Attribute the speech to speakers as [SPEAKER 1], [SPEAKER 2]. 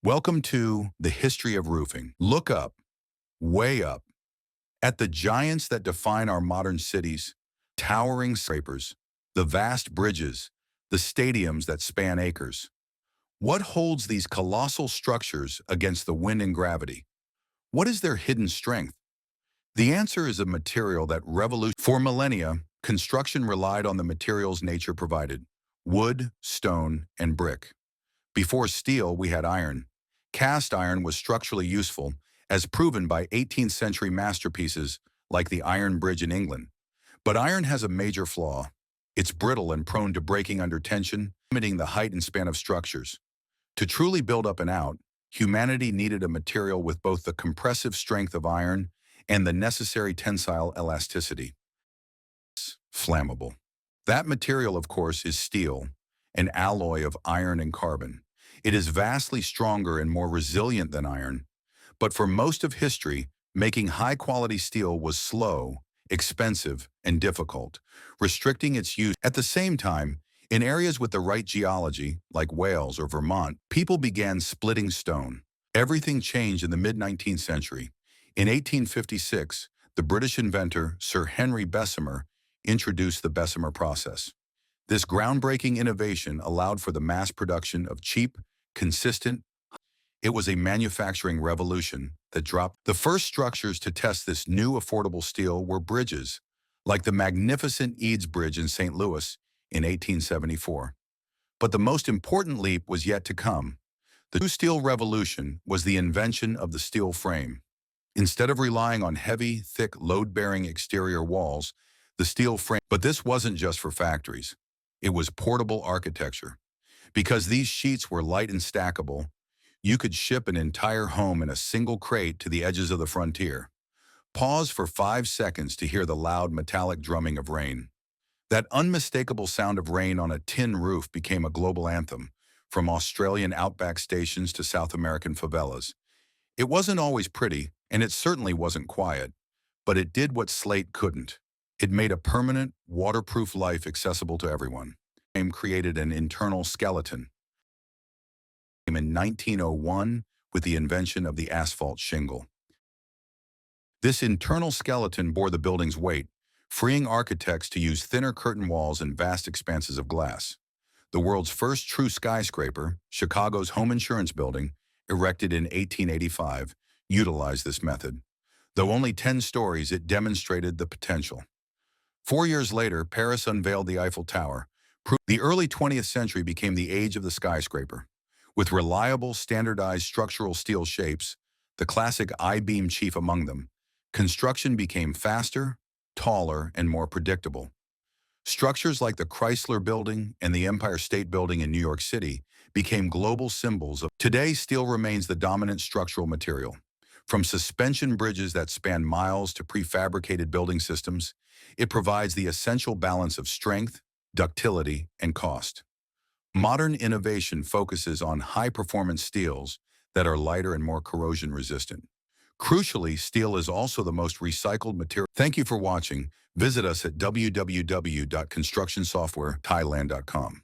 [SPEAKER 1] Welcome to the history of roofing. Look up, way up, at the giants that define our modern cities, towering scrapers, the vast bridges, the stadiums that span acres. What holds these colossal structures against the wind and gravity? What is their hidden strength? The answer is a material that revolutionized. For millennia, construction relied on the materials nature provided: wood, stone, and brick. Before steel, we had iron. Cast iron was structurally useful, as proven by 18th century masterpieces like the Iron Bridge in England. But iron has a major flaw. It's brittle and prone to breaking under tension, limiting the height and span of structures. To truly build up and out, humanity needed a material with both the compressive strength of iron and the necessary tensile elasticity. Flammable. That material, of course, is steel, an alloy of iron and carbon. It is vastly stronger and more resilient than iron, but for most of history, making high-quality steel was slow, expensive, and difficult, restricting its use. At the same time, in areas with the right geology, like Wales or Vermont, people began splitting stone. Everything changed in the mid-19th century. In 1856, the British inventor Sir Henry Bessemer introduced the Bessemer process. This groundbreaking innovation allowed for the mass production of cheap, consistent. It was a manufacturing revolution that dropped. The first structures to test this new affordable steel were bridges, like the magnificent Eads Bridge in St. Louis in 1874. But the most important leap was yet to come. The new steel revolution was the invention of the steel frame. Instead of relying on heavy, thick, load-bearing exterior walls, the steel frame. But this wasn't just for factories. It was portable architecture. Because these sheets were light and stackable, you could ship an entire home in a single crate to the edges of the frontier. Pause for 5 seconds to hear the loud metallic drumming of rain. That unmistakable sound of rain on a tin roof became a global anthem, from Australian outback stations to South American favelas. It wasn't always pretty, and it certainly wasn't quiet, but it did what slate couldn't. It made a permanent, waterproof life accessible to everyone. It created an internal skeleton. In 1901, with the invention of the asphalt shingle. This internal skeleton bore the building's weight, freeing architects to use thinner curtain walls and vast expanses of glass. The world's first true skyscraper, Chicago's Home Insurance Building, erected in 1885, utilized this method. Though only 10 stories, it demonstrated the potential. 4 years later, Paris unveiled the Eiffel Tower. The early 20th century became the age of the skyscraper. With reliable, standardized structural steel shapes, the classic I-beam chief among them, construction became faster, taller, and more predictable. Structures like the Chrysler Building and the Empire State Building in New York City became global symbols of. Today, steel remains the dominant structural material. From suspension bridges that span miles to prefabricated building systems, it provides the essential balance of strength, ductility, and cost. Modern innovation focuses on high-performance steels that are lighter and more corrosion-resistant. Crucially, steel is also the most recycled material. Thank you for watching. Visit us at www.constructionsoftwarethailand.com.